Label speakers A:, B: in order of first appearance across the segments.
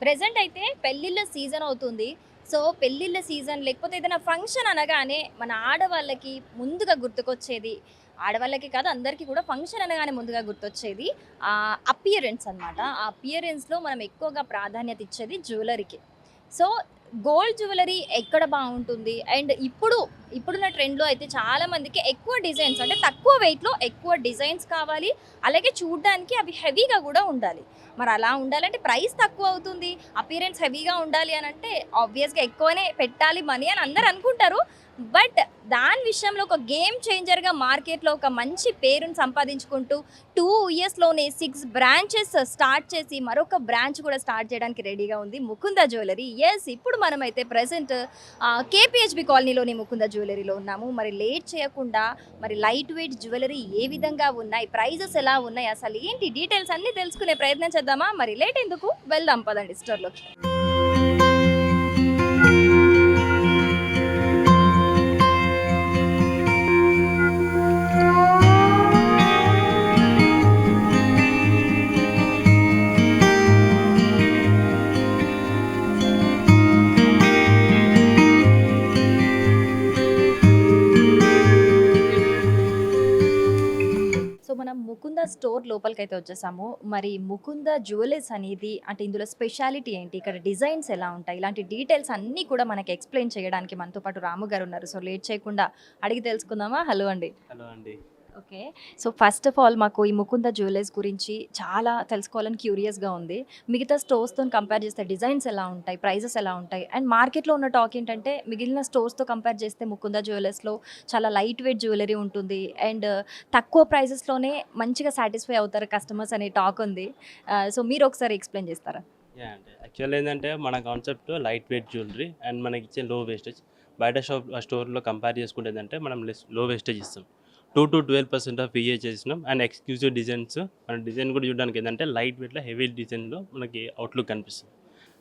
A: Present అయితే పెళ్ళిళ్ళ season అవుతుంది. సో, పెళ్ళిళ్ళ సీజన్ లేకపోతే ఏదైనా ఫంక్షన్ అనగానే మన ఆడవాళ్ళకి ముందుగా గుర్తుకొచ్చేది ఆడవాళ్ళకి కాదు అందరికీ కూడా ఫంక్షన్ అనగానే ముందుగా గుర్తొచ్చేది అపియరెన్స్ అనమాట. ఆ అపియరెన్స్‌లో మనం ఎక్కువగా ప్రాధాన్యత ఇచ్చేది జ్యువెల్లరీకి. సో, గోల్డ్ జ్యువెల్లరీ ఎక్కడ బావుంటుంది? అండ్ ఇప్పుడున్న ట్రెండ్‌లో అయితే చాలా మందికి ఎక్కువ డిజైన్స్ అంటే తక్కువ వెయిట్‌లో ఎక్కువ డిజైన్స్ కావాలి. అలాగే చూడ్డానికి అవి హెవీగా గూడా ఉండాలి. మరి అలా ఉండాలంటే ప్రైస్ తక్కువ అవుతుంది. అపియరెన్స్ హెవీగా ఉండాలి అనంటే ఆబ్వియస్‌గా ఎక్కువనే పెట్టాలి మనీ అని అందరూ అనుకుంటారు. బట్ దాని విషయంలో ఒక గేమ్ చేంజర్‌గా మార్కెట్‌లో ఒక మంచి పేరుని సంపాదించుకుంటూ 2 ఇయర్స్‌లోనే 6 బ్రాంచెస్ స్టార్ట్ చేసి మరొక బ్రాంచ్ కూడా స్టార్ట్ చేయడానికి రెడీగా ఉంది ముకుంద జ్యువెల్లరీ. యెస్, ఇప్పుడు మనమైతే ప్రెజెంట్ కేపీహెచ్‌బీ కాలనీలోని ముకుంద జ్యువెల్లరీలో ఉన్నాము. మరి లేట్ చేయకుండా మరి లైట్ వెయిట్ జ్యువెల్లరీ ఏ విధంగా ఉన్నాయి? ప్రైజెస్ ఎలా ఉన్నాయి? అసలు ఏంటి డీటెయిల్స్ అన్నీ తెలుసుకునే ప్రయత్నం చేద్దామా? మరి లేట్ ఎందుకు? వెళ్దాం పదండి స్టోర్‌లోకి. సో, మనం ముకుంద స్టోర్ లోపలికైతే వచ్చేసాము. మరి ముకుంద జ్యువెలర్స్ అనేది అంటే ఇందులో స్పెషాలిటీ ఏంటి? ఇక్కడ డిజైన్స్ ఎలా ఉంటాయి? ఇలాంటి డీటెయిల్స్ అన్నీ కూడా మనకి ఎక్స్‌ప్లెయిన్ చేయడానికి మనతో పాటు రాము గారున్నారు. సో, లేట్ చేయకుండా అడిగి తెలుసుకుందామా? హలో అండి.
B: హలో అండి.
A: Okay. So, first of all మాకు ఈ ముకుంద జ్యువెలర్స్ గురించి చాలా తెలుసుకోవాలని క్యూరియస్‌గా ఉంది. మిగతా స్టోర్స్‌తోని కంపేర్ చేస్తే డిజైన్స్ ఎలా ఉంటాయి? ప్రైజెస్ ఎలా ఉంటాయి? అండ్ మార్కెట్‌లో ఉన్న టాక్ ఏంటంటే మిగిలిన స్టోర్స్‌తో కంపేర్ చేస్తే ముకుంద జ్యువెలర్స్‌లో చాలా లైట్ వెయిట్ జ్యువెలరీ ఉంటుంది. అండ్ తక్కువ ప్రైజెస్‌లోనే మంచిగా సాటిస్ఫై అవుతారు కస్టమర్స్ అనే టాక్ ఉంది. సో, మీరు ఒకసారి ఎక్స్‌ప్లెయిన్ చేస్తారా?
B: అంటే యాక్చువల్ ఏందంటే మన concept light weight jewellery and మనకిచ్చే లో వేస్టేజ్. బయట స్టోర్‌లో కంపేర్ చేసుకుంటే ఏందంటే మనం లో వేస్టేజ్ ఇస్తాం. 2-12% ఆఫ్ ఈఏ చేసినాం అండ్ ఎక్స్‌క్లూజివ్ డిజైన్స్. మన డిజైన్ కూడా చూడడానికి ఏందంటే లైట్ వెయిట్‌లో హెవీ డిజైన్‌లో మనకి అవుట్‌లుక్ కనిపిస్తుంది.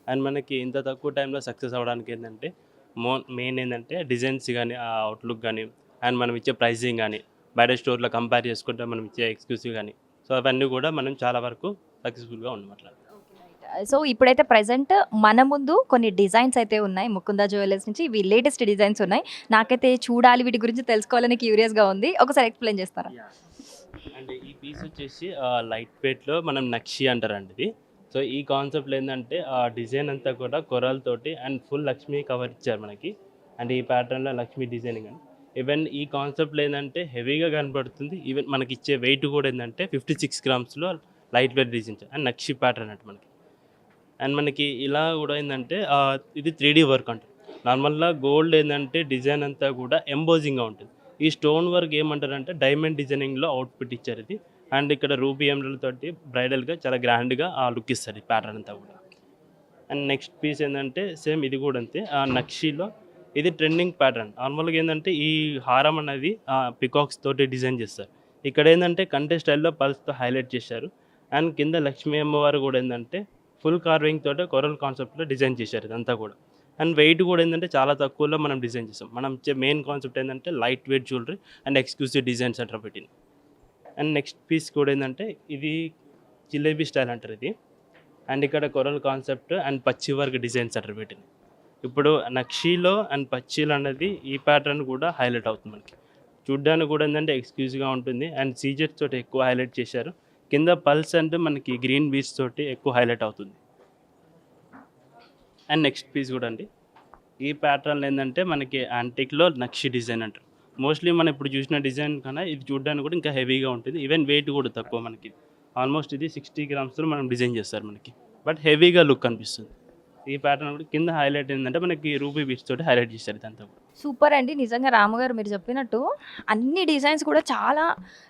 B: అండ్ మనకి ఇంత తక్కువ టైంలో సక్సెస్ అవ్వడానికి ఏందంటే మెయిన్ ఏందంటే డిజైన్స్ గానీ, ఆ అవుట్‌లుక్ గానీ అండ్ మనం ఇచ్చే ప్రైజింగ్ గానీ, బయట స్టోర్‌లో కంపేర్ చేసుకుంటే మనం ఇచ్చే ఎక్స్‌క్లూసివ్ గానీ, సో అవన్నీ కూడా మనం చాలా వరకు సక్సెస్‌ఫుల్‌గా ఉన్నాం అట్లా.
A: ఓకే. రైట్. సో, ఇప్పుడైతే ప్రెజెంట్ మన ముందు కొన్ని డిజైన్స్ అయితే ఉన్నాయి. ముకుంద జ్యువెలర్స్ నుంచి ఇవి లేటెస్ట్ డిజైన్స్ ఉన్నాయి. నాకైతే చూడాలి వీటి గురించి తెలుసుకోవాలని క్యూరియస్‌గా ఉంది. ఒకసారి ఎక్స్‌ప్లెయిన్ చేస్తారా?
B: యాహ్! అండ్ ఈ పీస్ వచ్చేసి లైట్ వెయిట్‌లో మనం నక్షి అంటారండి ఇది. సో, ఈ కాన్సెప్ట్‌లో ఏందంటే డిజైన్ అంతా కూడా కొరాలతోటి అండ్ ఫుల్ లక్ష్మీ కవర్ ఇచ్చారు మనకి. అండ్ ఈ ప్యాటర్న్‌లో లక్ష్మీ డిజైనింగ్ అని. ఈవెన్ ఈ కాన్సెప్ట్‌లో ఏందంటే హెవీగా కనపడుతుంది. ఈవెన్ మనకిచ్చే వెయిట్ కూడా ఏందంటే 56 గ్రామ్స్‌లో లైట్ వెయిట్ డిజైన్ అండ్ నక్షి ప్యాటర్న్ అంట మనకి. అండ్ మనకి ఇలా కూడా ఏందంటే ఇది 3 వర్క్ అంటారు. నార్మల్‌గా గోల్డ్ ఏందంటే డిజైన్ అంతా కూడా ఎంబోజింగ్‌గా ఉంటుంది. ఈ స్టోన్ వర్క్ ఏమంటారంటే డైమండ్ డిజైనింగ్‌లో అవుట్‌పుట్ ఇచ్చారు ఇది. అండ్ ఇక్కడ రూబీ ఎమరాల్డ్ తోటి బ్రైడల్‌గా చాలా గ్రాండ్‌గా లుక్ ఇస్తది ఈ ప్యాటర్న్ అంతా కూడా. అండ్ నెక్స్ట్ పీస్ ఏందంటే సేమ్ ఇది కూడా అంతే. నక్షీలో ఇది ట్రెండింగ్ ప్యాటర్న్. నార్మల్‌గా ఏందంటే ఈ హారం అనేది పికాక్స్ తోటి డిజైన్ చేస్తారు. ఇక్కడ ఏందంటే కంటే స్టైల్‌లో పల్స్‌తో హైలైట్ చేశారు. అండ్ కింద లక్ష్మీ అమ్మవారు కూడా ఏందంటే ఫుల్ కార్వింగ్ తోటి కొరల్ కాన్సెప్ట్‌లో డిజైన్ చేశారు ఇదంతా కూడా. అండ్ వెయిట్ కూడా ఏందంటే చాలా తక్కువలో మనం డిజైన్ చేసాం. మనం ఇచ్చే మెయిన్ కాన్సెప్ట్ ఏందంటే light weight jewellery and exclusive designs అంటారు వీటిని. అండ్ నెక్స్ట్ పీస్ కూడా ఏందంటే ఇది జిలేబీ స్టైల్ అంటారు ఇది. అండ్ ఇక్కడ కొరల్ కాన్సెప్ట్ అండ్ పచ్చి వర్క్ డిజైన్స్ అంటారు వీటిని. ఇప్పుడు నక్షీలో అండ్ పచ్చీలు అనేది ఈ ప్యాటర్న్ కూడా హైలైట్ అవుతుంది మనకి. చూడ్డానికి కూడా ఏందంటే ఎక్స్‌క్లూజివ్‌గా ఉంటుంది అండ్ సీజెడ్స్ తోటి ఎక్కువ హైలైట్ చేశారు. కింద పల్స్ అంటే మనకి గ్రీన్ బీడ్స్ తోటి ఎక్కువ హైలైట్ అవుతుంది. అండ్ నెక్స్ట్ పీస్ కూడా అండి. ఈ ప్యాటర్న్‌లో ఏందంటే మనకి యాంటిక్‌లో నక్షి డిజైన్ అంటారు. మోస్ట్‌లీ మనం ఇప్పుడు చూసిన డిజైన్ కన్నా ఇది చూడ్డానికి కూడా ఇంకా హెవీగా ఉంటుంది. ఈవెన్ వెయిట్ కూడా తక్కువ మనకి. ఆల్మోస్ట్ ఇది 60 గ్రామ్స్‌లో మనం డిజైన్ చేస్తారు మనకి. బట్ హెవీగా లుక్ కనిపిస్తుంది. ఈ ప్యాటర్న్ కూడా కింద హైలైట్ ఏందంటే మనకి రూబీ బీడ్స్ తోటి హైలైట్ చేశారు ఇదంతా కూడా.
A: సూపర్ అండి. నిజంగా రాముగారు మీరు చెప్పినట్టు అన్ని డిజైన్స్ కూడా చాలా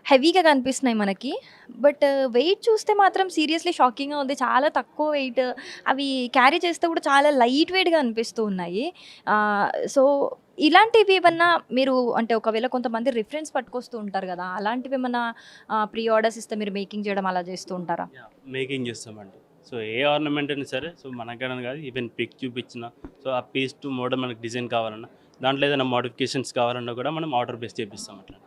A: హెవీగా కనిపిస్తున్నాయి మనకి. బట్ వెయిట్ చూస్తే మాత్రం సీరియస్‌లీ షాకింగ్‌గా ఉంది. చాలా తక్కువ వెయిట్. అవి క్యారీ చేస్తే కూడా చాలా లైట్ వెయిట్‌గా అనిపిస్తూ ఉన్నాయి. సో, ఇలాంటివి ఏమన్నా మీరు అంటే ఒకవేళ కొంతమంది రిఫరెన్స్ పట్టుకొస్తూ ఉంటారు గదా! అలాంటివేమన్నా ప్రీ ఆర్డర్స్ ఇస్తే మీరు మేకింగ్ చేయడం అలా చేస్తూ ఉంటారా?
B: మేకింగ్ చేస్తామండి. సో, ఏ ఆర్నమెంట్ అయినా సరే సో, మనకని కాదు ఈవెన్ పిక్ చూపించినా సో, ఆ పీస్ టు మోడల్ మనకు డిజైన్ కావాలన్నా, దాంట్లో ఏదైనా మోడిఫికేషన్స్ కావాలన్నా కూడా మనం ఆర్డర్ బేస్ చేపిస్తాం అట్లా.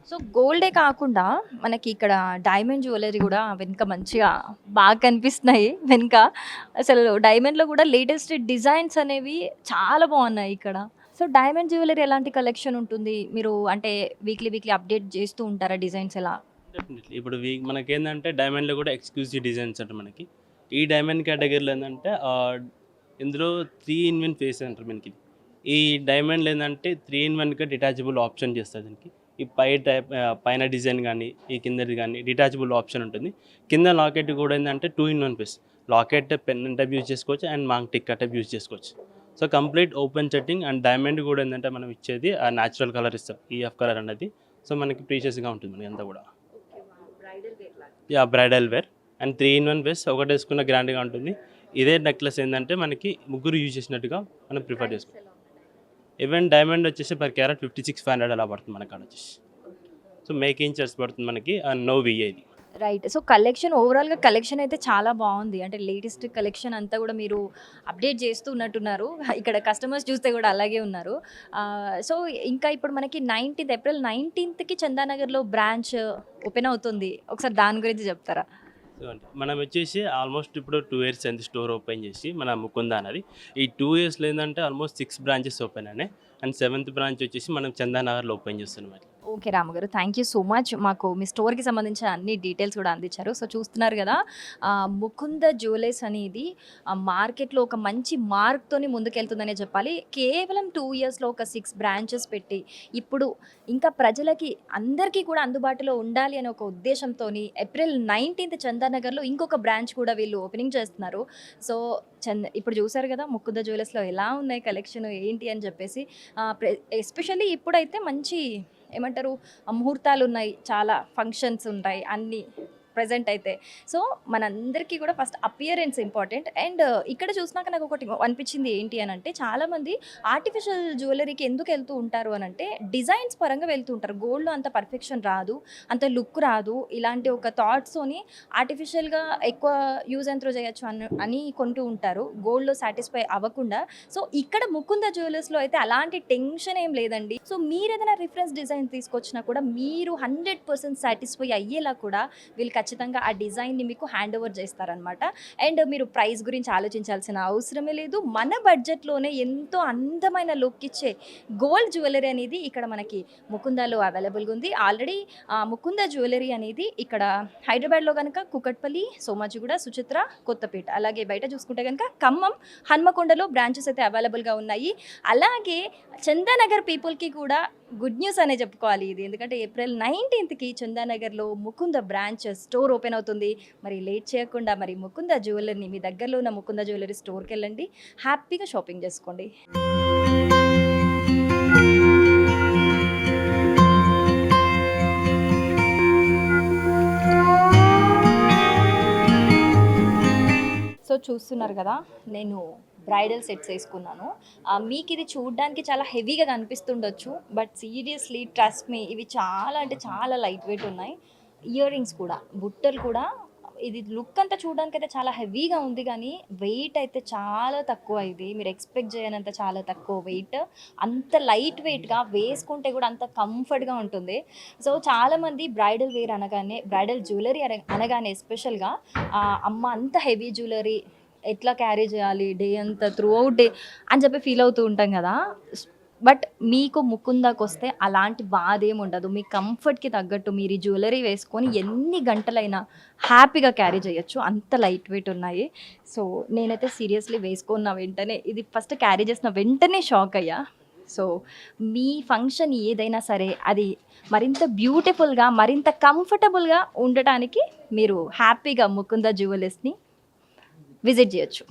A: సో గోల్డే కాకుండా మనకి ఇక్కడ డైమండ్ జ్యువెలరీ కూడా వెనుక మంచిగా బాగా కనిపిస్తున్నాయి వెనుక. అసలు డైమండ్‌లో కూడా లేటెస్ట్ డిజైన్స్ అనేవి చాలా బాగున్నాయి ఇక్కడ. సో డైమండ్ జ్యువెలరీ ఎలాంటి కలెక్షన్ ఉంటుంది? మీరు అంటే వీక్లీ అప్డేట్ చేస్తూ ఉంటారా డిజైన్స్ ఎలా?
B: డెఫినెట్లీ. ఇప్పుడు మనకేందంటే డైమండ్‌లో కూడా ఎక్స్‌క్లూజివ్ డిజైన్స్ అంటారు మనకి. ఈ డైమండ్ కేటగిరీలో ఏందంటే ఇందులో 3 ఇన్ 1 ఫేస్ అంటారు మనకి. ఈ డైమండ్‌లో ఏందంటే 3 ఇన్ 1గా డిటాచబుల్ ఆప్షన్ చేస్తారు దీనికి. ఈ పైన డిజైన్ గానీ, ఈ కిందది గానీ డిటాచబుల్ ఆప్షన్ ఉంటుంది. కింద లాకెట్ కూడా ఏందంటే 2 in 1 piece. Locket, pen type use చేసుకోవచ్చు and maang tikka type use చేసుకోవచ్చు. So complete open setting and diamond కూడా ఏందంటే మనం ఇచ్చేది న్యాచురల్ కలర్ ఇస్తాం. ఈఎఫ్ కలర్ అన్నది. సో మనకి ప్రీషియస్‌గా ఉంటుంది మనకి అంతా కూడా. Bridal wear and 3 in 1 piece ఒకటేసుకున్న గ్రాండ్‌గా ఉంటుంది. ఇదే నెక్లెస్ ఏందంటే మనకి ముగ్గురు యూజ్ చేసినట్టుగా మనం ప్రిఫర్ చేసుకోవాలి. ఈవెన్ డైమండ్ వచ్చేసి పర్ క్యారెట్ 56,500 అలా పడుతుంది మనకాడ వచ్చేసి. సో మేకింగ్ చార్జ్ పడుతుంది మనకి అండ్ నో విఏ ఇది.
A: రైట్. సో కలెక్షన్ ఓవరాల్‌గా కలెక్షన్ అయితే చాలా బావుంది. అంటే లేటెస్ట్ కలెక్షన్ అంతా కూడా మీరు అప్డేట్ చేస్తూ ఉన్నట్టున్నారు. ఇక్కడ కస్టమర్స్ చూస్తే కూడా అలాగే ఉన్నారు. సో ఇంకా ఇప్పుడు మనకి ఏప్రిల్ 19కి చందానగర్‌లో బ్రాంచ్ ఓపెన్ అవుతుంది. ఒకసారి దాని గురించి చెప్తారా?
B: సో అంటే మనం వచ్చేసి ఆల్మోస్ట్ ఇప్పుడు 2 ఇయర్స్ అయింది స్టోర్ ఓపెన్ చేసి మన ముకుంద అనేది. ఈ 2 ఇయర్స్‌లో ఏందంటే ఆల్మోస్ట్ 6 బ్రాంచెస్ ఓపెన్ అయినాయి. అండ్ 7th బ్రాంచ్ వచ్చేసి మనం చందానగర్‌లో ఓపెన్ చేస్తున్నాం అది.
A: ఓకే రాము గారు. Thank you so much. మాకు మీ స్టోర్‌కి సంబంధించిన అన్ని డీటెయిల్స్ కూడా అందించారు. సో చూస్తున్నారు కదా, ముకుంద జ్యువెలర్స్ అనేది మార్కెట్‌లో ఒక మంచి మార్క్‌తోని ముందుకెళ్తుందనే చెప్పాలి. కేవలం 2 ఇయర్స్‌లో ఒక 6 బ్రాంచెస్ పెట్టి, ఇప్పుడు ఇంకా ప్రజలకి అందరికీ కూడా అందుబాటులో ఉండాలి అనే ఒక ఉద్దేశంతోని ఏప్రిల్ 19th చందానగర్‌లో ఇంకొక బ్రాంచ్ కూడా వీళ్ళు ఓపెనింగ్ చేస్తున్నారు. సో ఇప్పుడు చూసారు కదా ముకుంద జ్యువెలర్స్‌లో ఎలా ఉన్నాయి కలెక్షన్ ఏంటి అని చెప్పేసి. ఎస్పెషల్లీ ఇప్పుడైతే మంచి ఏమంటారు ముహూర్తాలు ఉన్నాయి, చాలా ఫంక్షన్స్ ఉంటాయి అన్నీ ప్రెజెంట్ అయితే. సో మనందరికీ కూడా ఫస్ట్ అపియరెన్స్ ఇంపార్టెంట్. అండ్ ఇక్కడ చూసినాక నాకు ఒకటి అనిపించింది ఏంటి అని అంటే, చాలామంది ఆర్టిఫిషియల్ జ్యువెలరీకి ఎందుకు వెళ్తూ ఉంటారు అని అంటే డిజైన్స్ పరంగా వెళ్తూ ఉంటారు. గోల్డ్లో అంత పర్ఫెక్షన్ రాదు, అంత లుక్ రాదు, ఇలాంటి ఒక థాట్స్తోని ఆర్టిఫిషియల్గా ఎక్కువ యూజ్ అండ్ త్రో చేయొచ్చు అని కొంటూ ఉంటారు, గోల్డ్లో సాటిస్ఫై అవ్వకుండా. సో ఇక్కడ ముకుంద జ్యువెలర్స్లో అయితే అలాంటి టెన్షన్ ఏం లేదండి. సో మీరు ఏదైనా రిఫరెన్స్ డిజైన్ తీసుకొచ్చినా కూడా మీరు 100% సాటిస్ఫై అయ్యేలా కూడా వీళ్ళు ఖచ్చితంగా ఆ డిజైన్ని మీకు హ్యాండ్ ఓవర్ చేస్తారనమాట. అండ్ మీరు ప్రైస్ గురించి ఆలోచించాల్సిన అవసరమే లేదు. మన బడ్జెట్లోనే ఎంతో అందమైన లుక్ ఇచ్చే గోల్డ్ జ్యువెలరీ అనేది ఇక్కడ మనకి ముకుందాలో అవైలబుల్గా ఉంది. ఆల్రెడీ ముకుంద జ్యువెలరీ అనేది ఇక్కడ హైదరాబాద్లో కనుక కుకట్పల్లి, సోమాజిగూడ, సుచిత్ర, కొత్తపేట, అలాగే బయట చూసుకుంటే కనుక ఖమ్మం, హన్మకొండలో బ్రాంచెస్ అయితే అవైలబుల్గా ఉన్నాయి. అలాగే చందానగర్ పీపుల్కి కూడా గుడ్ న్యూస్ అనే చెప్పుకోవాలి ఇది. ఎందుకంటే ఏప్రిల్ 19కి చందానగర్లో ముకుంద బ్రాంచ్ స్టోర్ ఓపెన్ అవుతుంది. మరి లేట్ చేయకుండా మరి ముకుంద జ్యువెలరీని, మీ దగ్గరలో ఉన్న ముకుంద జ్యువెలరీ స్టోర్కి వెళ్ళండి, హ్యాపీగా షాపింగ్ చేసుకోండి. సో చూస్తున్నారు కదా, నేను బ్రైడల్ సెట్స్ వేసుకున్నాను. మీకు ఇది చూడడానికి చాలా హెవీగా కనిపిస్తుండొచ్చు, బట్ సీరియస్లీ ట్రస్ట్ మీ, ఇవి చాలా అంటే చాలా లైట్ వెయిట్ ఉన్నాయి. ఇయర్ రింగ్స్ కూడా, బుట్టలు కూడా, ఇది లుక్ అంతా చూడడానికి అయితే చాలా హెవీగా ఉంది, కానీ వెయిట్ అయితే చాలా తక్కువ. ఇది మీరు ఎక్స్పెక్ట్ చేయనంత చాలా తక్కువ వెయిట్, అంత లైట్ వెయిట్గా వేసుకుంటే కూడా అంత కంఫర్ట్గా ఉంటుంది. సో చాలామంది బ్రైడల్ వేర్ అనగానే, బ్రైడల్ జ్యువెలరీ అనగానే ఎస్పెషల్గా అమ్మ అంత హెవీ జ్యువెలరీ ఎట్లా క్యారీ చేయాలి డే అంతా, త్రూ అవుట్ డే అని చెప్పి ఫీల్ అవుతూ ఉంటాం కదా. బట్ మీకు ముకుందాకి వస్తే అలాంటి బాధ ఏమి ఉండదు. మీ కంఫర్ట్కి తగ్గట్టు మీరు ఈ జ్యువెలరీ వేసుకొని ఎన్ని గంటలైనా హ్యాపీగా క్యారీ చేయొచ్చు, అంత లైట్ వెయిట్ ఉన్నాయి. సో నేనైతే సీరియస్లీ వేసుకున్న వెంటనే, ఇది ఫస్ట్ క్యారీ చేసిన వెంటనే షాక్ అయ్యా. సో మీ ఫంక్షన్ ఏదైనా సరే అది మరింత బ్యూటిఫుల్గా, మరింత కంఫర్టబుల్గా ఉండటానికి మీరు హ్యాపీగా ముకుంద జ్యువెలర్స్ని విజిట్ చేయొచ్చు.